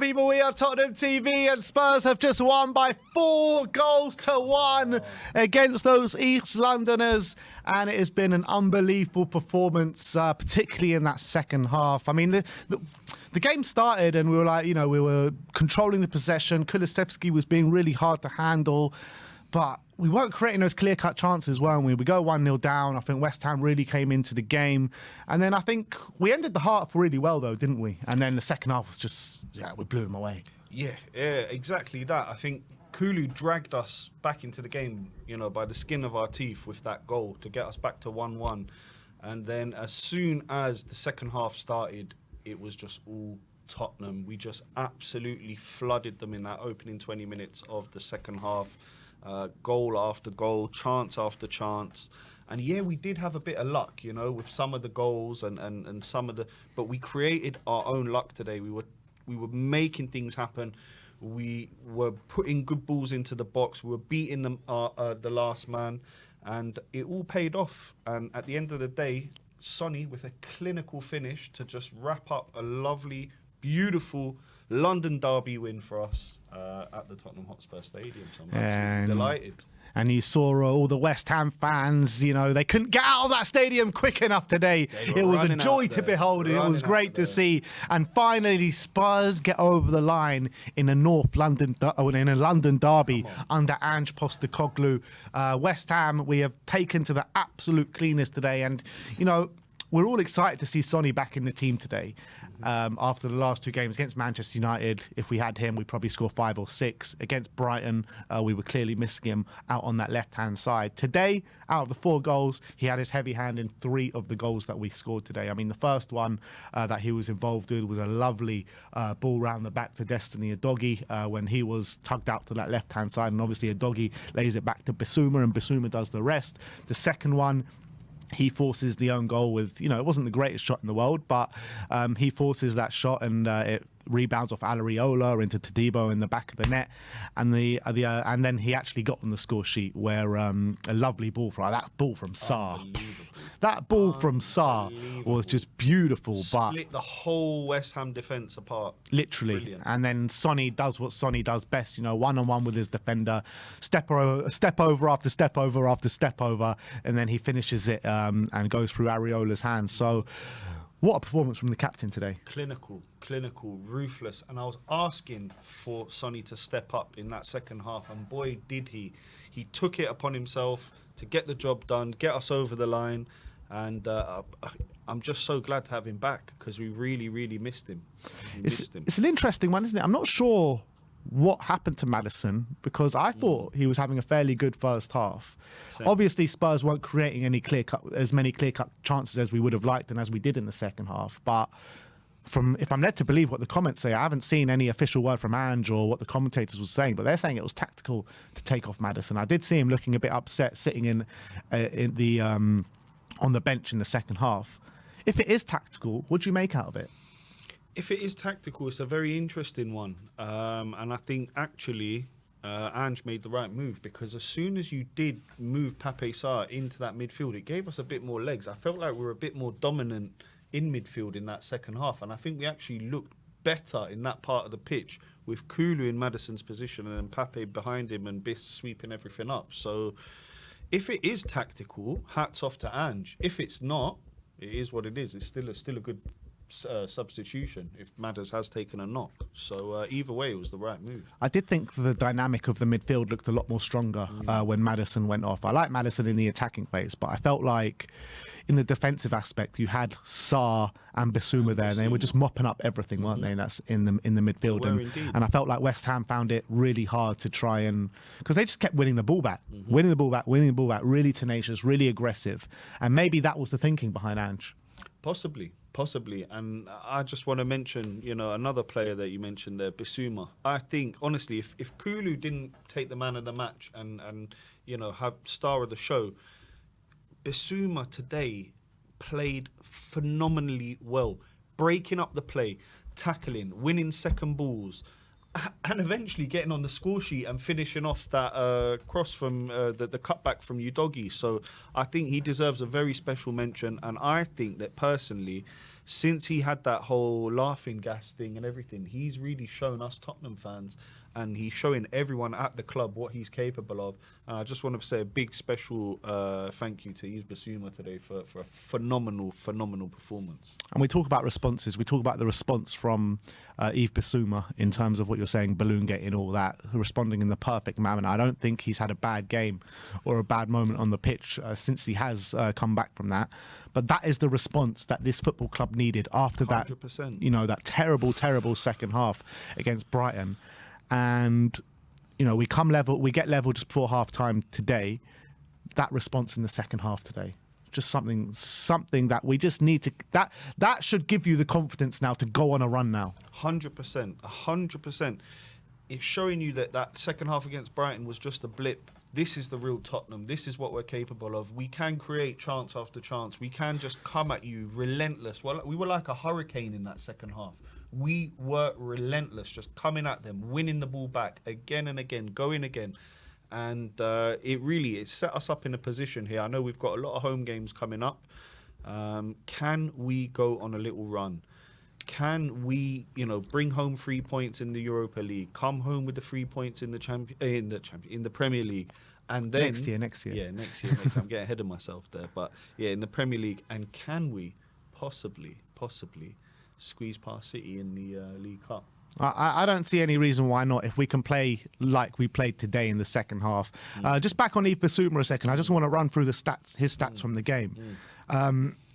people? We are Tottenham TV, and Spurs have just won by 4-1 against those East Londoners, and it has been an unbelievable performance, particularly in that second half. I mean, the game started and we were like, we were controlling the possession. Kulusevski was being really hard to handle, but we weren't creating those clear-cut chances, weren't we? We go 1-0 down. I think West Ham really came into the game. And then I think we ended the half really well, though, didn't we? And then the second half was just, we blew them away. Yeah, exactly that. I think Kulu dragged us back into the game, by the skin of our teeth with that goal to get us back to 1-1. And then as soon as the second half started, it was just all Tottenham. We just absolutely flooded them in that opening 20 minutes of the second half. Goal after goal, chance after chance. And we did have a bit of luck, with some of the goals and some of the... But we created our own luck today. We were making things happen. We were putting good balls into the box. We were beating them, the last man. And it all paid off. And at the end of the day, Sonny with a clinical finish to just wrap up a lovely, beautiful London derby win for us at the Tottenham Hotspur Stadium. So I'm absolutely delighted. And you saw all the West Ham fans, they couldn't get out of that stadium quick enough today. It was a joy to behold. It was great to see. And finally, Spurs get over the line in a London derby under Ange Postecoglou. West Ham, we have taken to the absolute cleaners today. And, we're all excited to see Sonny back in the team today. After the last two games against Manchester United, if we had him, we'd probably score 5 or 6. Against Brighton, we were clearly missing him out on that left-hand side. Today, out of the 4 goals, he had his heavy hand in 3 of the goals that we scored today. I mean, the first one that he was involved with was a lovely ball round the back to Destiny Udogie when he was tugged out to that left-hand side. And obviously, Udogie lays it back to Bissouma, and Bissouma does the rest. The second one, he forces the own goal with, it wasn't the greatest shot in the world, but he forces that shot and it rebounds off Alariola into Todibo in the back of the net. And and then he actually got on the score sheet where a lovely ball that ball from Sarr. That ball from Sarr was just beautiful. Split the whole West Ham defence apart. Literally. Brilliant. And then Sonny does what Sonny does best, one-on-one with his defender, step over after step over after step over, and then he finishes it and goes through Ariola's hands. So what a performance from the captain today. Clinical, ruthless. And I was asking for Sonny to step up in that second half, and boy, did he. He took it upon himself to get the job done, get us over the line. And I'm just so glad to have him back because we really, really missed him. It's an interesting one, isn't it? I'm not sure what happened to Maddison because I thought he was having a fairly good first half. Same. Obviously, Spurs weren't creating as many clear-cut chances as we would have liked and as we did in the second half. But if I'm led to believe what the comments say, I haven't seen any official word from Ange or what the commentators were saying, but they're saying it was tactical to take off Maddison. I did see him looking a bit upset, sitting in the on the bench in the second half. If it is tactical, what do you make out of it? If it is tactical, it's a very interesting one. And I think actually Ange made the right move because as soon as you did move Pape Sarr into that midfield, it gave us a bit more legs. I felt like we were a bit more dominant in midfield in that second half. And I think we actually looked better in that part of the pitch with Kulu in Maddison's position and then Pape behind him and Biss sweeping everything up. So if it is tactical, hats off to Ange. If it's not, it is what it is. It's still a good substitution if Madders has taken a knock. So either way, it was the right move. I did think the dynamic of the midfield looked a lot more stronger when Maddison went off. I like Maddison in the attacking phase, but I felt like in the defensive aspect, you had Sarr and Bissouma there, and they were just mopping up everything, weren't they? And that's in the midfield. And I felt like West Ham found it really hard to try and... Because they just kept winning the ball back, winning the ball back, really tenacious, really aggressive. And maybe that was the thinking behind Ange. Possibly. And I just want to mention, another player that you mentioned there, Bissouma. I think, honestly, if Kulu didn't take the man of the match and have star of the show, Bissouma today played phenomenally well, breaking up the play, tackling, winning second balls, and eventually getting on the score sheet and finishing off that cross from the cutback from Udogie. So I think he deserves a very special mention, and I think that personally since he had that whole laughing gas thing and everything, he's really shown us Tottenham fans, and he's showing everyone at the club what he's capable of. And I just want to say a big special thank you to Yves Bissouma today for a phenomenal performance. And we talk about responses. We talk about the response from Yves Bissouma in terms of what you're saying, balloon gate and all that, responding in the perfect manner. I don't think he's had a bad game or a bad moment on the pitch since he has come back from that. But that is the response that this football club needed after 100%. that, you know, that terrible second half against Brighton. And, you know, we get level just before half time today. That response in the second half today, just something that we just need to, that should give you the confidence now to go on a run now. 100%. It's showing you that second half against Brighton was just a blip. This is the real Tottenham. This is what we're capable of. We can create chance after chance. We can just come at you relentless. Well, we were like a hurricane in that second half. We were relentless, just coming at them, winning the ball back again and again, going again. And it set us up in a position here. I know we've got a lot of home games coming up. Can we go on a little run? Can we, bring home 3 points in the Europa League, come home with the 3 points in the Premier League, and then next year. Yeah, next year. I'm getting ahead of myself there, but yeah, in the Premier League. And can we possibly squeeze past City in the League Cup? I don't see any reason why not. If we can play like we played today in the second half. Just back on Yves Bissouma a second. I just want to run through his stats from the game.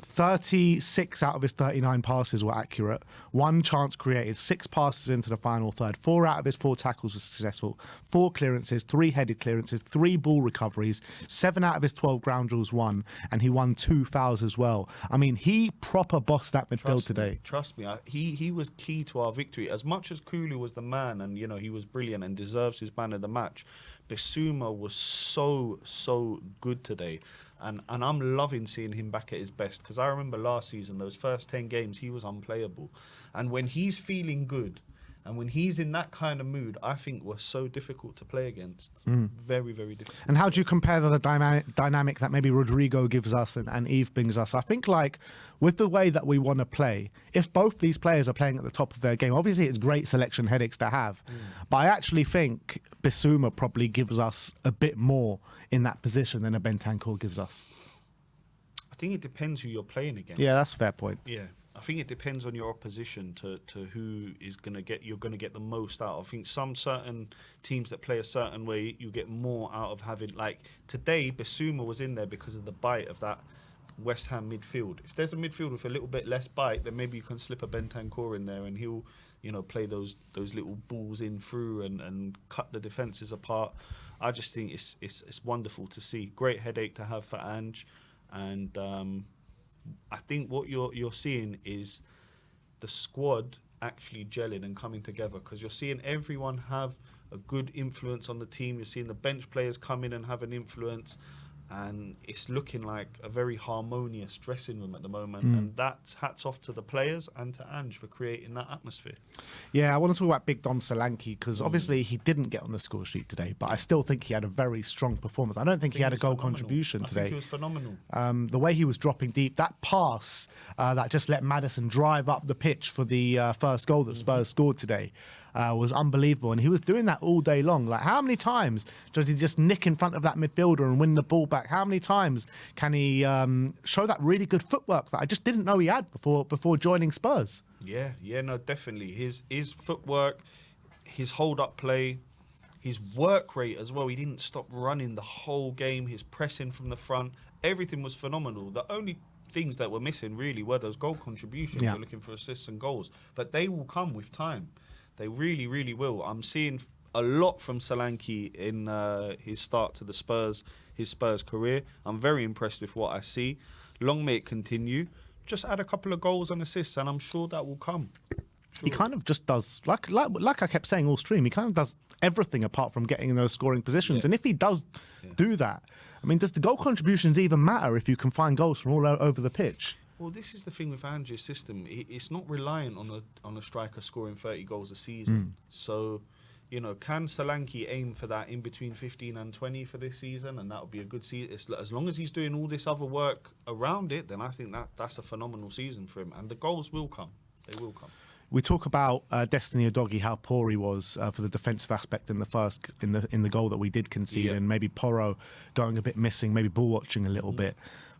36 out of his 39 passes were accurate. 1 chance created, 6 passes into the final third. 4 out of his 4 tackles were successful. 4 clearances, 3 headed clearances, 3 ball recoveries. 7 out of his 12 ground duels won, and he won 2 fouls as well. I mean, he proper bossed that midfield today. Trust me, he was key to our victory. As much as Kulu was the man, and he was brilliant and deserves his man of the match, Bissouma was so good today. And I'm loving seeing him back at his best, because I remember last season, those first 10 games, he was unplayable. And when he's feeling good and when he's in that kind of mood, I think we're so difficult to play against. Very, very difficult. And how do you compare the dynamic that maybe Rodrigo gives us and Yves brings us? I think, like, with the way that we want to play, if both these players are playing at the top of their game, obviously it's great selection headaches to have. But I actually think Bissouma probably gives us a bit more in that position than a Bentancur gives us. I think it depends who you're playing against. Yeah, that's a fair point. Yeah. I think it depends on your opposition to who is you're gonna get the most out of. I think some certain teams that play a certain way, you get more out of having, like today, Bissouma was in there because of the bite of that West Ham midfield. If there's a midfield with a little bit less bite, then maybe you can slip a Bentancur in there and he'll, play those little balls in through and cut the defences apart. I just think it's wonderful to see. Great headache to have for Ange, and I think what you're seeing is the squad actually gelling and coming together, because you're seeing everyone have a good influence on the team. You're seeing the bench players come in and have an influence, and it's looking like a very harmonious dressing room at the moment. And that's hats off to the players and to Ange for creating that atmosphere. Yeah, I want to talk about Big Dom Solanke, because obviously he didn't get on the score sheet today, but I still think he had a very strong performance. I don't think he had a goal contribution today. I think he was phenomenal. The way he was dropping deep, that pass that just let Maddison drive up the pitch for the first goal that Spurs scored today was unbelievable. And he was doing that all day long. Like, how many times does he just nick in front of that midfielder and win the ball back? How many times can he show that really good footwork that I just didn't know he had before joining Spurs? Yeah, no, definitely. His footwork, his hold-up play, his work rate as well. He didn't stop running the whole game. His pressing from the front, everything was phenomenal. The only things that were missing really were those goal contributions. You're looking for assists and goals, but they will come with time. They really, really will. I'm seeing a lot from Solanke in his start to his Spurs career. I'm very impressed with what I see. Long may it continue. Just add a couple of goals and assists, and I'm sure that will come. He kind of just does, like I kept saying all stream, he kind of does everything apart from getting in those scoring positions. And if he does do that, I mean, does the goal contributions even matter if you can find goals from all over the pitch? Well, this is the thing with Ange's system. It's not reliant on a striker scoring 30 goals a season. So You know, can Solanke aim for that in between 15 and 20 for this season? And that would be a good season. As long as he's doing all this other work around it, then I think that's a phenomenal season for him. And the goals will come. They will come. We talk about Destiny Udogie, how poor he was for the defensive aspect in the goal that we did concede, and maybe Porro going a bit missing, maybe ball watching a little bit.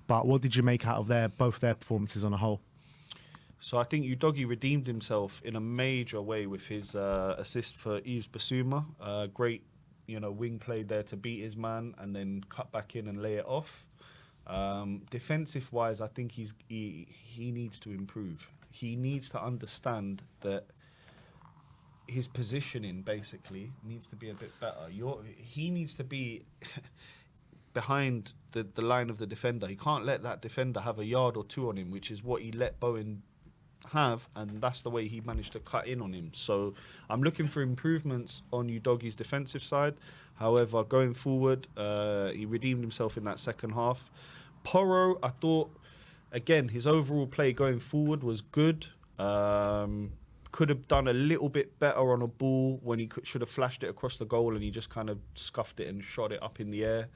But what did you make out of both their performances on a whole? So I think Udogie redeemed himself in a major way with his assist for Yves Bissouma. Great, wing play there to beat his man and then cut back in and lay it off. Defensive wise, I think he needs to improve. He needs to understand that his positioning basically needs to be a bit better. He needs to be behind the line of the defender. He can't let that defender have a yard or two on him, which is what he let Bowen have, and that's the way he managed to cut in on him. So I'm looking for improvements on Udogie's defensive side. However, going forward, he redeemed himself in that second half. Porro, I thought, again, his overall play going forward was good. Could have done a little bit better on a ball when he should have flashed it across the goal, and he just kind of scuffed it and shot it up in the air.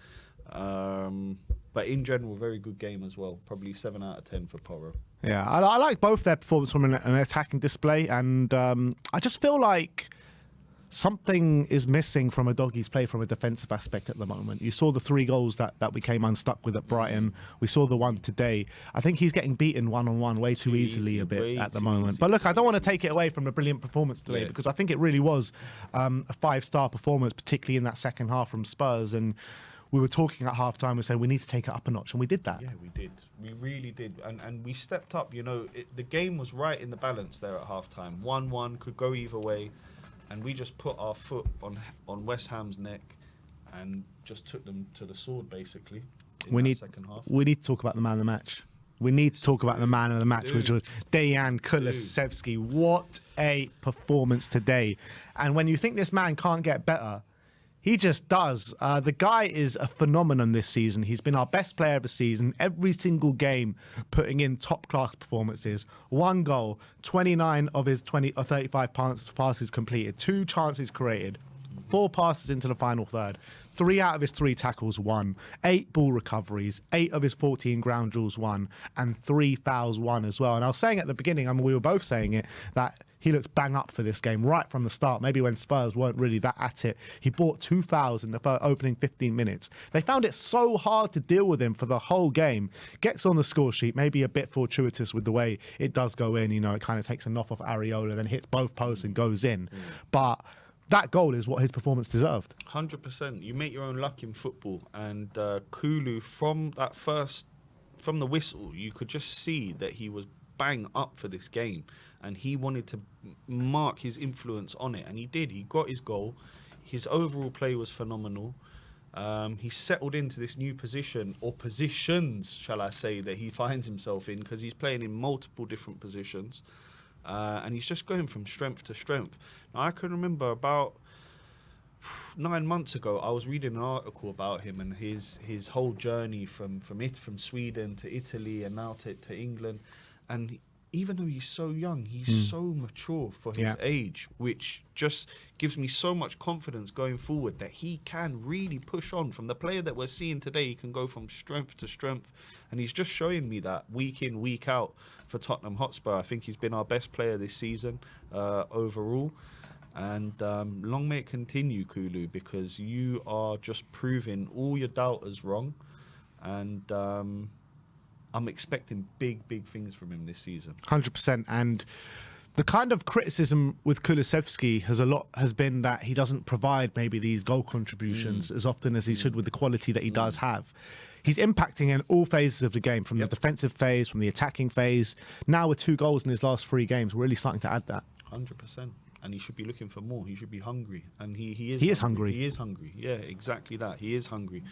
But in general, very good game as well. Probably 7 out of 10 for Porro. Yeah, I like both their performance from an attacking display, and I just feel like something is missing from Udogie's play from a defensive aspect at the moment. You saw the 3 goals that we came unstuck with at Brighton. We saw the one today. I think he's getting beaten one-on-one way too easily a bit at the moment. But look, I don't want to take it away from the brilliant performance today, because I think it really was a 5-star performance, particularly in that second half from Spurs. And we were talking at half-time, we said we need to take it up a notch, and we did that. Yeah, we did. We really did. And we stepped up. The game was right in the balance there at half-time. 1-1, could go either way. And we just put our foot on West Ham's neck and just took them to the sword, basically, in the second half. We need to talk about the man of the match. We need to talk about the man of the match, which was Dejan Kulusevski. What a performance today. And when you think this man can't get better, he just does. The guy is a phenomenon this season. He's been our best player of the season. Every single game, putting in top-class performances. 1 goal, 29 of his 35 passes completed, 2 chances created, 4 passes into the final third, 3 out of his 3 tackles won, 8 ball recoveries, 8 of his 14 ground duels won, and 3 fouls won as well. And I was saying at the beginning, we were both saying it, that he looked bang up for this game right from the start. Maybe when Spurs weren't really that at it. He bought 2 fouls in the opening 15 minutes. They found it so hard to deal with him for the whole game. Gets on the score sheet, maybe a bit fortuitous with the way it does go in. It kind of takes a knock off Areola, then hits both posts and goes in. But that goal is what his performance deserved. 100%. You make your own luck in football. And Kulu, from the whistle, you could just see that he was bang up for this game, and he wanted to mark his influence on it, and he did. He got his goal. His overall play was phenomenal. He settled into this new position, or positions, shall I say, that he finds himself in, because he's playing in multiple different positions, and he's just going from strength to strength. Now, I can remember about 9 months ago, I was reading an article about him and his whole journey from Sweden to Italy and now to England. And even though he's so young, he's so mature for his age, which just gives me so much confidence going forward that he can really push on. From the player that we're seeing today, he can go from strength to strength. And he's just showing me that week in, week out for Tottenham Hotspur. I think he's been our best player this season overall. And long may it continue, Kulu, because you are just proving all your doubters wrong. And I'm expecting big things from him this season. 100%. And the kind of criticism with Kulusevski has been that he doesn't provide maybe these goal contributions as often as he should with the quality that he does have. He's impacting in all phases of the game, from the defensive phase, from the attacking phase. Now with 2 goals in his last 3 games, we're really starting to add that. 100%. And he should be looking for more. He should be hungry, and he is hungry. He is hungry. Yeah, exactly that. He is hungry.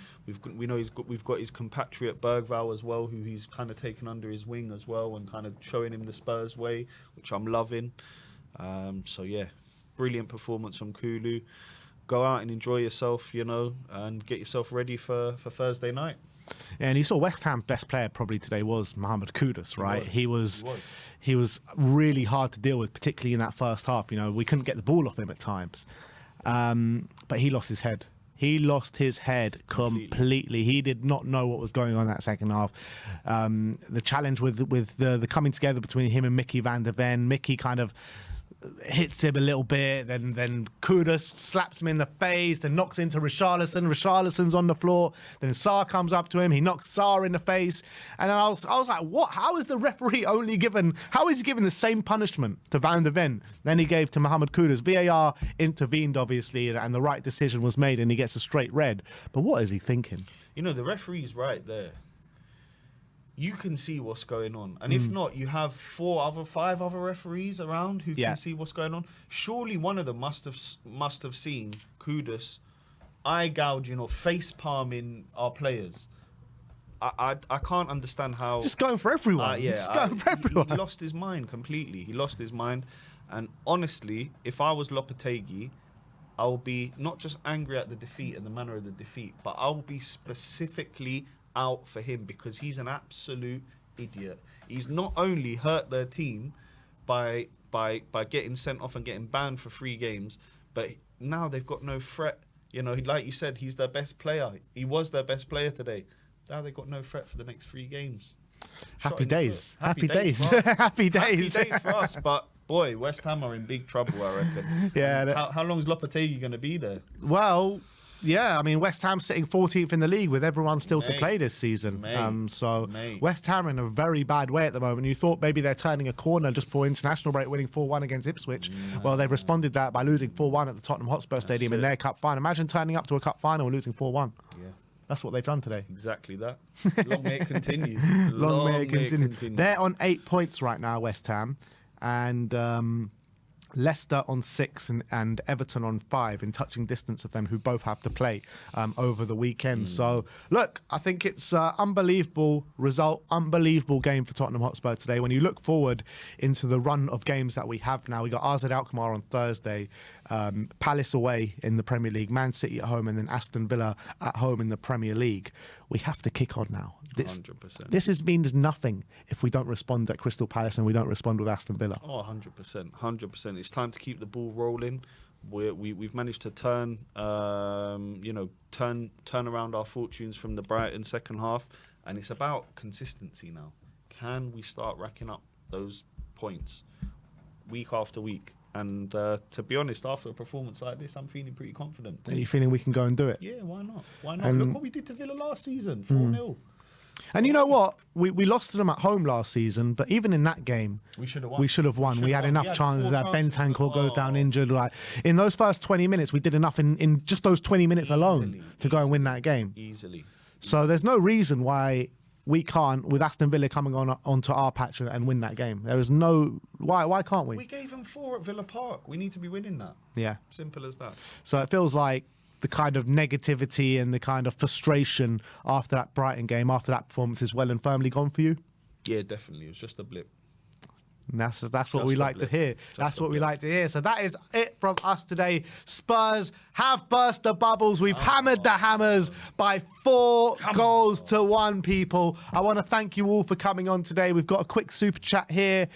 We know we've got his compatriot Bergvall as well, who he's kind of taken under his wing as well, and kind of showing him the Spurs way, which I'm loving. So yeah, brilliant performance from Kulu. Go out and enjoy yourself, and get yourself ready for Thursday night. Yeah, and you saw West Ham's best player probably today was Mohamed Kudus, right? He was really hard to deal with, particularly in that first half. We couldn't get the ball off him at times. But he lost his head. He lost his head completely. He did not know what was going on that second half. The challenge with the coming together between him and Mickey van der Ven. Mickey kind of hits him a little bit, then Kudus slaps him in the face, then knocks into Richarlison. Richarlison's on the floor. Then Sarr comes up to him. He knocks Sarr in the face. And then I was like, what? How is the referee how is he giving the same punishment to Van der Ven than he gave to Mohamed Kudus? VAR intervened, obviously, and the right decision was made, and he gets a straight red. But what is he thinking? You know, the referee's right there. You can see what's going on. And if not, you have 5 other referees around who can see what's going on. Surely one of them must have seen Kudus eye gouging or face palming our players. I can't understand how... Just going for everyone. Just going for everyone. He lost his mind completely. He lost his mind. And honestly, if I was Lopetegui, I will be not just angry at the defeat and the manner of the defeat, but I will be specifically out for him because he's an absolute idiot. He's not only hurt their team by getting sent off and getting banned for 3 games, but now they've got no threat. You know, like you said, he's their best player. He was their best player today. Now they've got no threat for the next 3 games. Happy days. Happy days. Happy days for us. But boy, West Ham are in big trouble, I reckon. Yeah. How long is Lopetegui going to be there? Well, yeah, I mean, West Ham sitting 14th in the league with everyone still to play this season. West Ham are in a very bad way at the moment. You thought maybe they're turning a corner just before international break, winning 4-1 against Ipswich. Well, they've responded that by losing 4-1 at the Tottenham Hotspur Stadium in their cup final. Imagine turning up to a cup final and losing 4-1. Yeah. That's what they've done today. Exactly that. Long may it continue. Long may it continue. They're on 8 points right now, West Ham. And... Leicester on 6 and Everton on 5 in touching distance of them, who both have to play over the weekend. So, look, I think it's unbelievable result, unbelievable game for Tottenham Hotspur today. When you look forward into the run of games that we have now, we got AZ Alkmaar on Thursday, Palace away in the Premier League, Man City at home, and then Aston Villa at home in the Premier League. We have to kick on now. 100%. This means nothing if we don't respond at Crystal Palace and we don't respond with Aston Villa. Oh, 100%. 100%. It's time to keep the ball rolling. We've managed to turn around our fortunes from the Brighton second half, and it's about consistency now. Can we start racking up those points week after week? And to be honest, after a performance like this, I'm feeling pretty confident. Are you feeling we can go and do it? Yeah, why not? Why not? Look what we did to Villa last season, 4-0. And you know what? We lost to them at home last season, but even in that game, we should have won. We had enough chances that Bentancur goes down injured. Like in those first 20 minutes, we did enough in just those 20 minutes alone to go and win that game. Easily. So there's no reason why we can't, with Aston Villa coming onto our patch and win that game. There is no... Why can't we? We gave them 4 at Villa Park. We need to be winning that. Yeah. Simple as that. So it feels like the kind of negativity and the kind of frustration after that Brighton game, after that performance is well and firmly gone for you? Yeah, definitely. It was just a blip. And that's what we like to hear. That's what we like to hear. So that is it from us today. Spurs have burst the bubbles. We've hammered the hammers by 4 goals to 1, people. I want to thank you all for coming on today. We've got a quick super chat here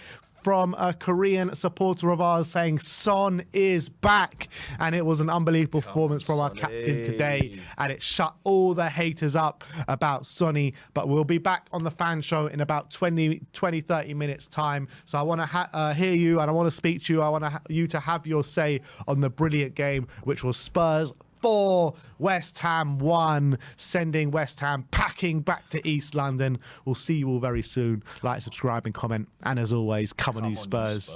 from a Korean supporter of ours saying Son is back, and it was an unbelievable performance from our captain today, and it shut all the haters up about Sonny. But we'll be back on the fan show in about 30 minutes time. So I want to hear you, and I want to speak to you. I want you to have your say on the brilliant game, which was Spurs 4, West Ham 1, sending West Ham packing back to East London. We'll see you all very soon. Like, subscribe and comment, and as always, come on you Spurs.